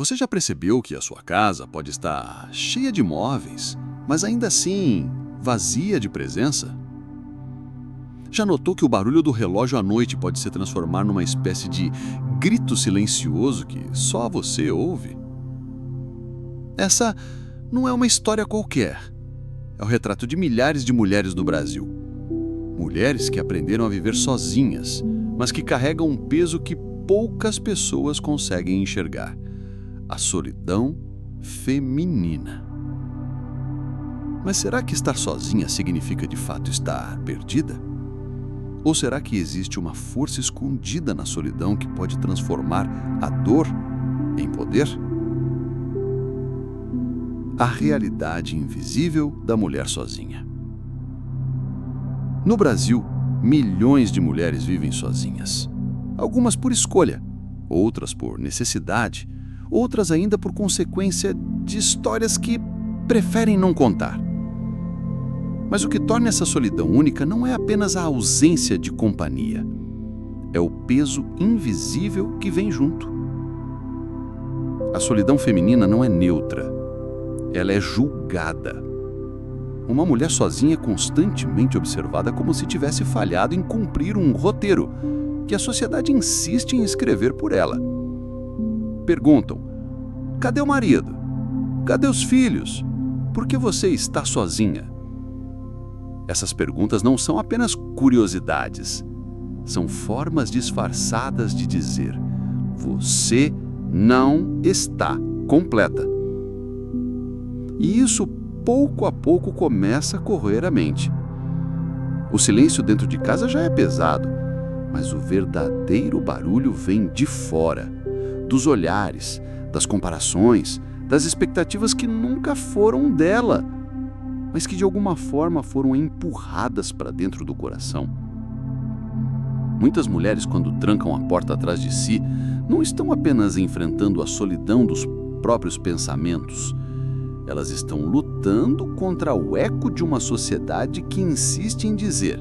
Você já percebeu que a sua casa pode estar cheia de móveis, mas ainda assim vazia de presença? Já notou que o barulho do relógio à noite pode se transformar numa espécie de grito silencioso que só você ouve? Essa não é uma história qualquer. É o retrato de milhares de mulheres no Brasil. Mulheres que aprenderam a viver sozinhas, mas que carregam um peso que poucas pessoas conseguem enxergar: a solidão feminina. Mas será que estar sozinha significa de fato estar perdida? Ou será que existe uma força escondida na solidão que pode transformar a dor em poder? A realidade invisível da mulher sozinha. No Brasil, milhões de mulheres vivem sozinhas. Algumas por escolha, outras por necessidade, outras ainda por consequência de histórias que preferem não contar. Mas o que torna essa solidão única não é apenas a ausência de companhia. É o peso invisível que vem junto. A solidão feminina não é neutra. Ela é julgada. Uma mulher sozinha é constantemente observada como se tivesse falhado em cumprir um roteiro que a sociedade insiste em escrever por ela. Perguntam: cadê o marido? Cadê os filhos? Por que você está sozinha? Essas perguntas não são apenas curiosidades. São formas disfarçadas de dizer: você não está completa. E isso, pouco a pouco, começa a corroer a mente. O silêncio dentro de casa já é pesado, mas o verdadeiro barulho vem de fora, dos olhares, das comparações, das expectativas que nunca foram dela, mas que de alguma forma foram empurradas para dentro do coração. Muitas mulheres, quando trancam a porta atrás de si, não estão apenas enfrentando a solidão dos próprios pensamentos. Elas estão lutando contra o eco de uma sociedade que insiste em dizer: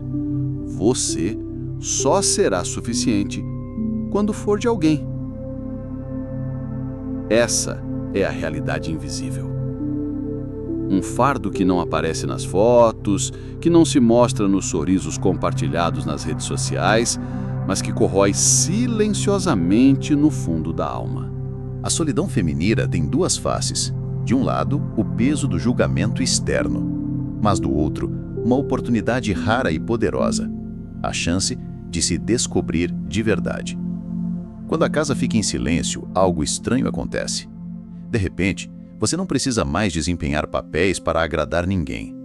você só será suficiente quando for de alguém. Essa é a realidade invisível. Um fardo que não aparece nas fotos, que não se mostra nos sorrisos compartilhados nas redes sociais, mas que corrói silenciosamente no fundo da alma. A solidão feminina tem duas faces. De um lado, o peso do julgamento externo, mas do outro, uma oportunidade rara e poderosa, a chance de se descobrir de verdade. Quando a casa fica em silêncio, algo estranho acontece. De repente, você não precisa mais desempenhar papéis para agradar ninguém.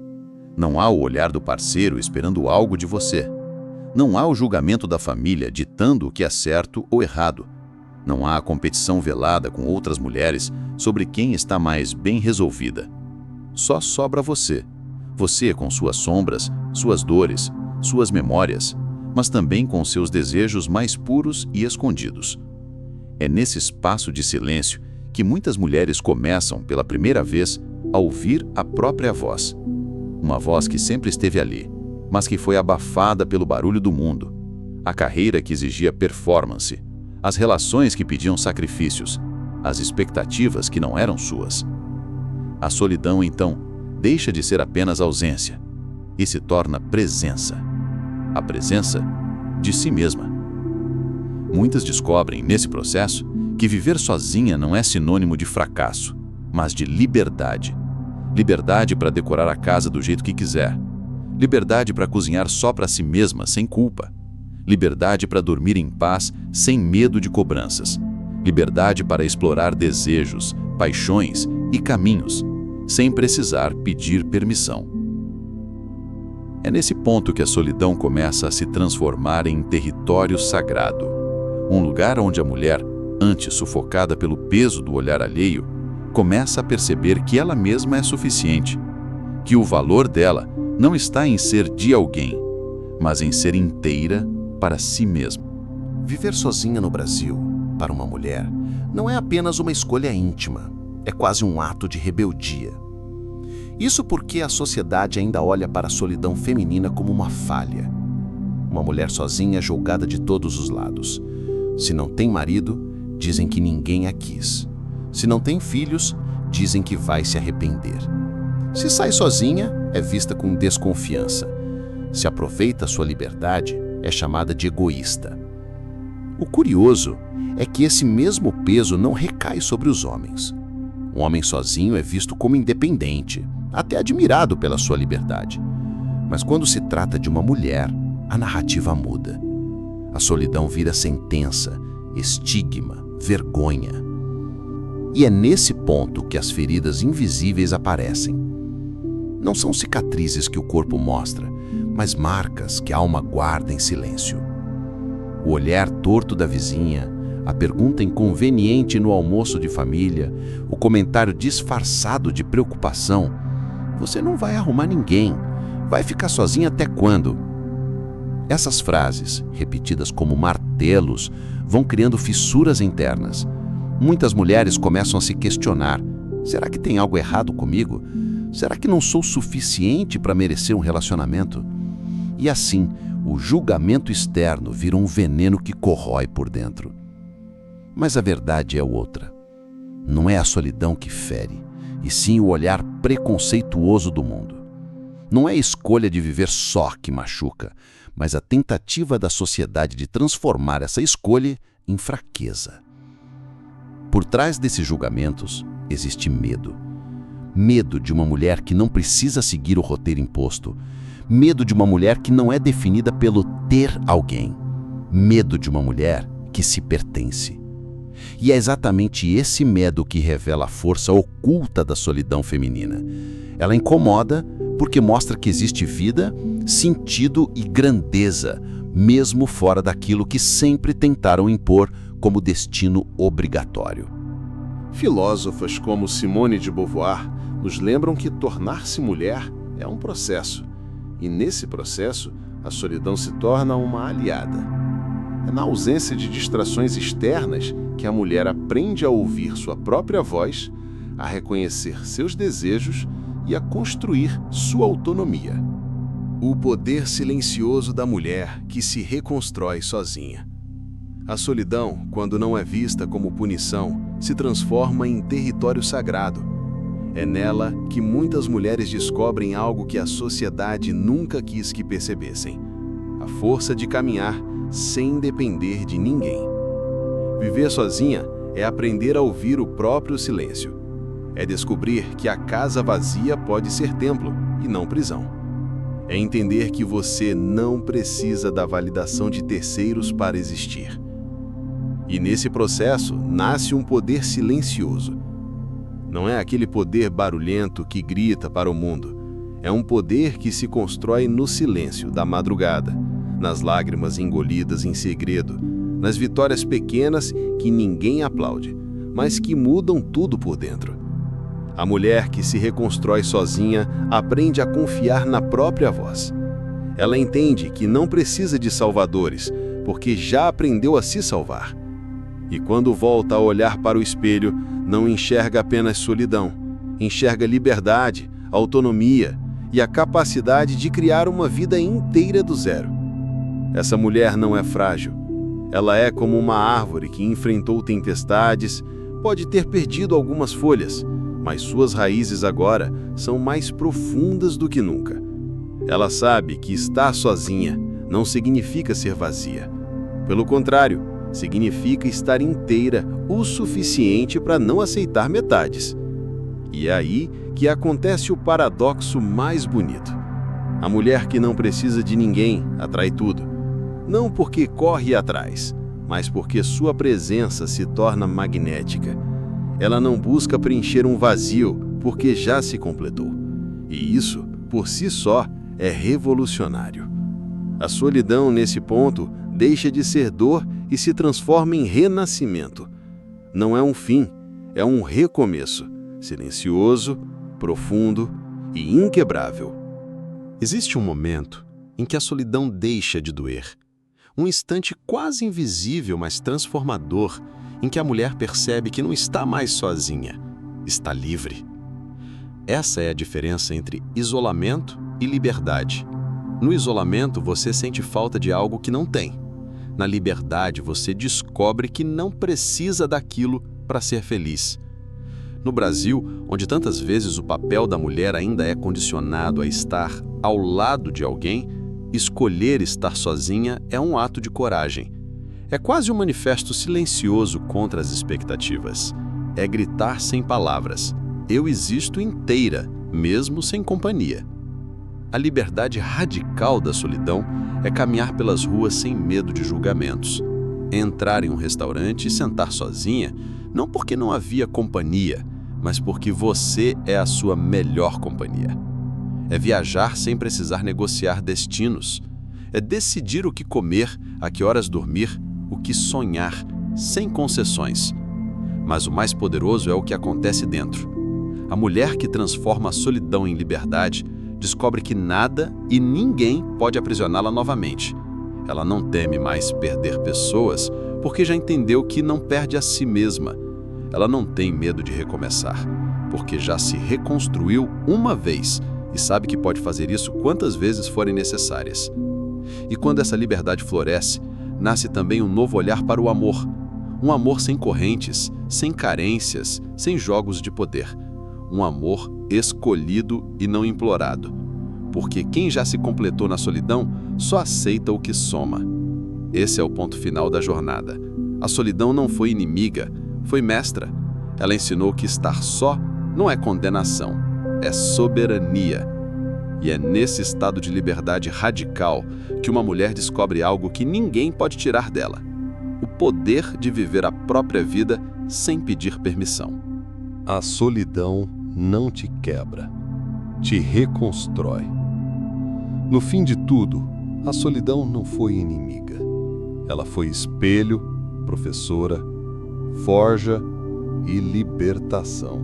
Não há o olhar do parceiro esperando algo de você. Não há o julgamento da família ditando o que é certo ou errado. Não há a competição velada com outras mulheres sobre quem está mais bem resolvida. Só sobra você. Você com suas sombras, suas dores, suas memórias, mas também com seus desejos mais puros e escondidos. É nesse espaço de silêncio que muitas mulheres começam, pela primeira vez, a ouvir a própria voz. Uma voz que sempre esteve ali, mas que foi abafada pelo barulho do mundo. A carreira que exigia performance, as relações que pediam sacrifícios, as expectativas que não eram suas. A solidão, então, deixa de ser apenas ausência e se torna presença. A presença de si mesma. Muitas descobrem, nesse processo, que viver sozinha não é sinônimo de fracasso, mas de liberdade. Liberdade para decorar a casa do jeito que quiser. Liberdade para cozinhar só para si mesma, sem culpa. Liberdade para dormir em paz, sem medo de cobranças. Liberdade para explorar desejos, paixões e caminhos, sem precisar pedir permissão. É nesse ponto que a solidão começa a se transformar em território sagrado. Um lugar onde a mulher, antes sufocada pelo peso do olhar alheio, começa a perceber que ela mesma é suficiente, que o valor dela não está em ser de alguém, mas em ser inteira para si mesma. Viver sozinha no Brasil, para uma mulher, não é apenas uma escolha íntima, é quase um ato de rebeldia. Isso porque a sociedade ainda olha para a solidão feminina como uma falha. Uma mulher sozinha é julgada de todos os lados. Se não tem marido, dizem que ninguém a quis. Se não tem filhos, dizem que vai se arrepender. Se sai sozinha, é vista com desconfiança. Se aproveita sua liberdade, é chamada de egoísta. O curioso é que esse mesmo peso não recai sobre os homens. Um homem sozinho é visto como independente, até admirado pela sua liberdade. Mas quando se trata de uma mulher, a narrativa muda. A solidão vira sentença, estigma, vergonha. E é nesse ponto que as feridas invisíveis aparecem. Não são cicatrizes que o corpo mostra, mas marcas que a alma guarda em silêncio. O olhar torto da vizinha, a pergunta inconveniente no almoço de família, o comentário disfarçado de preocupação. Você não vai arrumar ninguém. Vai ficar sozinha até quando? Essas frases, repetidas como martelos, vão criando fissuras internas. Muitas mulheres começam a se questionar: será que tem algo errado comigo? Será que não sou suficiente para merecer um relacionamento? E assim, o julgamento externo vira um veneno que corrói por dentro. Mas a verdade é outra. Não é a solidão que fere, e sim o olhar preconceituoso do mundo. Não é a escolha de viver só que machuca, mas a tentativa da sociedade de transformar essa escolha em fraqueza. Por trás desses julgamentos existe medo. Medo de uma mulher que não precisa seguir o roteiro imposto. Medo de uma mulher que não é definida pelo ter alguém. Medo de uma mulher que se pertence. E é exatamente esse medo que revela a força oculta da solidão feminina. Ela incomoda porque mostra que existe vida, sentido e grandeza, mesmo fora daquilo que sempre tentaram impor como destino obrigatório. Filósofas como Simone de Beauvoir nos lembram que tornar-se mulher é um processo, e nesse processo a solidão se torna uma aliada. É na ausência de distrações externas que a mulher aprende a ouvir sua própria voz, a reconhecer seus desejos e a construir sua autonomia. O poder silencioso da mulher que se reconstrói sozinha. A solidão, quando não é vista como punição, se transforma em território sagrado. É nela que muitas mulheres descobrem algo que a sociedade nunca quis que percebessem: a força de caminhar sem depender de ninguém. Viver sozinha é aprender a ouvir o próprio silêncio. É descobrir que a casa vazia pode ser templo e não prisão. É entender que você não precisa da validação de terceiros para existir. E nesse processo nasce um poder silencioso. Não é aquele poder barulhento que grita para o mundo. É um poder que se constrói no silêncio da madrugada, nas lágrimas engolidas em segredo, nas vitórias pequenas que ninguém aplaude, mas que mudam tudo por dentro. A mulher que se reconstrói sozinha aprende a confiar na própria voz. Ela entende que não precisa de salvadores, porque já aprendeu a se salvar. E quando volta a olhar para o espelho, não enxerga apenas solidão, enxerga liberdade, autonomia e a capacidade de criar uma vida inteira do zero. Essa mulher não é frágil. Ela é como uma árvore que enfrentou tempestades, pode ter perdido algumas folhas, mas suas raízes agora são mais profundas do que nunca. Ela sabe que estar sozinha não significa ser vazia. Pelo contrário, significa estar inteira o suficiente para não aceitar metades. E é aí que acontece o paradoxo mais bonito. A mulher que não precisa de ninguém atrai tudo. Não porque corre atrás, mas porque sua presença se torna magnética. Ela não busca preencher um vazio porque já se completou. E isso, por si só, é revolucionário. A solidão, nesse ponto, deixa de ser dor e se transforma em renascimento. Não é um fim, é um recomeço, silencioso, profundo e inquebrável. Existe um momento em que a solidão deixa de doer. Um instante quase invisível, mas transformador, em que a mulher percebe que não está mais sozinha, está livre. Essa é a diferença entre isolamento e liberdade. No isolamento, você sente falta de algo que não tem. Na liberdade, você descobre que não precisa daquilo para ser feliz. No Brasil, onde tantas vezes o papel da mulher ainda é condicionado a estar ao lado de alguém, escolher estar sozinha é um ato de coragem. É quase um manifesto silencioso contra as expectativas. É gritar sem palavras: eu existo inteira, mesmo sem companhia. A liberdade radical da solidão é caminhar pelas ruas sem medo de julgamentos. Entrar em um restaurante e sentar sozinha, não porque não havia companhia, mas porque você é a sua melhor companhia. É viajar sem precisar negociar destinos. É decidir o que comer, a que horas dormir, o que sonhar, sem concessões. Mas o mais poderoso é o que acontece dentro. A mulher que transforma a solidão em liberdade descobre que nada e ninguém pode aprisioná-la novamente. Ela não teme mais perder pessoas porque já entendeu que não perde a si mesma. Ela não tem medo de recomeçar, porque já se reconstruiu uma vez e sabe que pode fazer isso quantas vezes forem necessárias. E quando essa liberdade floresce, nasce também um novo olhar para o amor. Um amor sem correntes, sem carências, sem jogos de poder. Um amor escolhido e não implorado. Porque quem já se completou na solidão só aceita o que soma. Esse é o ponto final da jornada. A solidão não foi inimiga, foi mestra. Ela ensinou que estar só não é condenação, é soberania. E é nesse estado de liberdade radical que uma mulher descobre algo que ninguém pode tirar dela: o poder de viver a própria vida sem pedir permissão. A solidão não te quebra, te reconstrói. No fim de tudo, a solidão não foi inimiga. Ela foi espelho, professora, forja e libertação.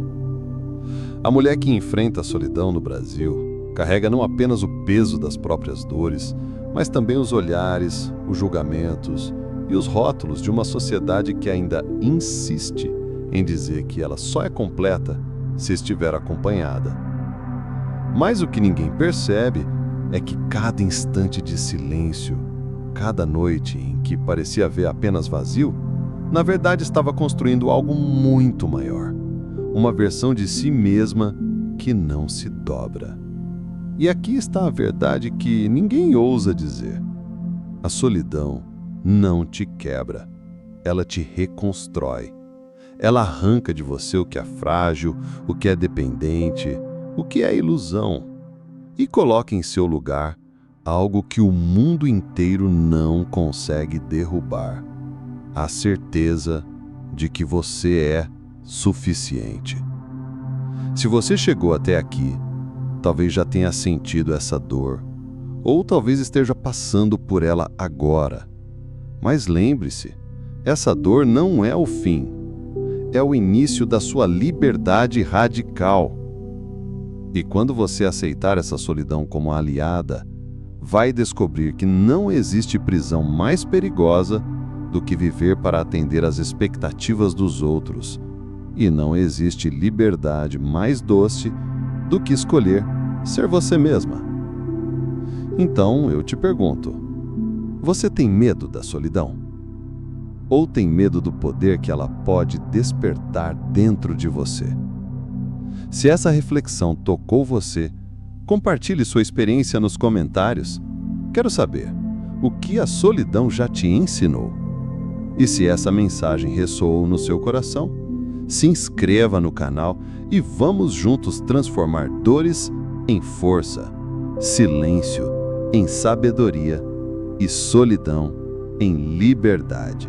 A mulher que enfrenta a solidão no Brasil carrega não apenas o peso das próprias dores, mas também os olhares, os julgamentos e os rótulos de uma sociedade que ainda insiste em dizer que ela só é completa se estiver acompanhada. Mas o que ninguém percebe é que cada instante de silêncio, cada noite em que parecia haver apenas vazio, na verdade estava construindo algo muito maior, uma versão de si mesma que não se dobra. E aqui está a verdade que ninguém ousa dizer: a solidão não te quebra, ela te reconstrói. Ela arranca de você o que é frágil, o que é dependente, o que é ilusão, e coloca em seu lugar algo que o mundo inteiro não consegue derrubar: a certeza de que você é suficiente. Se você chegou até aqui, talvez já tenha sentido essa dor, ou talvez esteja passando por ela agora. Mas lembre-se, essa dor não é o fim, é o início da sua liberdade radical. E quando você aceitar essa solidão como aliada, vai descobrir que não existe prisão mais perigosa do que viver para atender às expectativas dos outros, e não existe liberdade mais doce do que escolher ser você mesma. Então eu te pergunto: você tem medo da solidão? Ou tem medo do poder que ela pode despertar dentro de você? Se essa reflexão tocou você, compartilhe sua experiência nos comentários. Quero saber o que a solidão já te ensinou. E se essa mensagem ressoou no seu coração, se inscreva no canal e vamos juntos transformar dores em força, silêncio em sabedoria e solidão em liberdade.